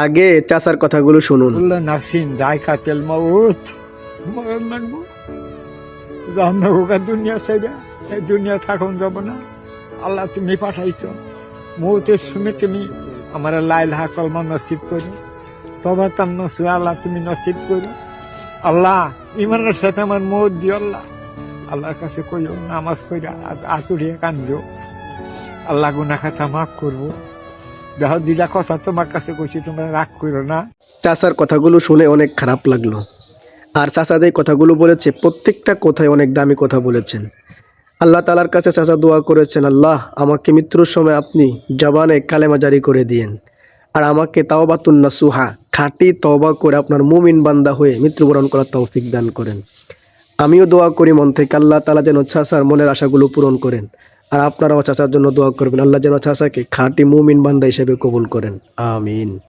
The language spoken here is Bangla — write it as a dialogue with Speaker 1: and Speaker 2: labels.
Speaker 1: আগে চাচার কথাগুলো শুনুন।
Speaker 2: নাসিন যায়কাতুল মাউত, মরণ লাগবো। জান্নাতুকা দুনিয়া ছেড়ে এই দুনিয়া থাকুন যাব না। আল্লাহ তুমি পাঠাইছো, মৌতের সময় তুমি আমার লা ইলাহা কলমা নসিব করো, তবা তাম নসুয়া আল্লাহ তুমি নসিব করো। আল্লাহ ইমানের সাথে আমার মৌত দিও আল্লাহ। আল্লাহর কাছে কইও নামাজ কইরা আতুরিয়া কান্দিও, আল্লাহ গুনাহ খাতা মাফ করবো। দেখো দুইটা কথা তোমার কাছে কইছি, তোমরা রাগ করো না।
Speaker 1: চাচার কথাগুলো শুনে অনেক খারাপ লাগলো। আর চাচা যে কথাগুলো বলেছে প্রত্যেকটা কথায় অনেক দামি কথা বলেছেন। আল্লাহ তাআলার কাছে চাচা দোয়া করেছেন, আল্লাহ আমাকে মৃত্যুর সময় আপনি জবানে কালেমা জারি করে দিয়েন, আর আমাকে তাওবাতুন নাসুহা খাঁটি তওবা করে আপনার মুমিন বান্দা হয়ে মৃত্যুবরণ করার তৌফিক দান করেন। আমিও দোয়া করি মন থেকে আল্লাহ তাআলা যেন চাচার মনের আশাগুলো পূরণ করেন। আর আপনারাও চাচার জন্য দোয়া করবেন, আল্লাহ যেন চাচাকে খাঁটি মুমিন বান্দা হিসেবে কবুল করেন। আমিন।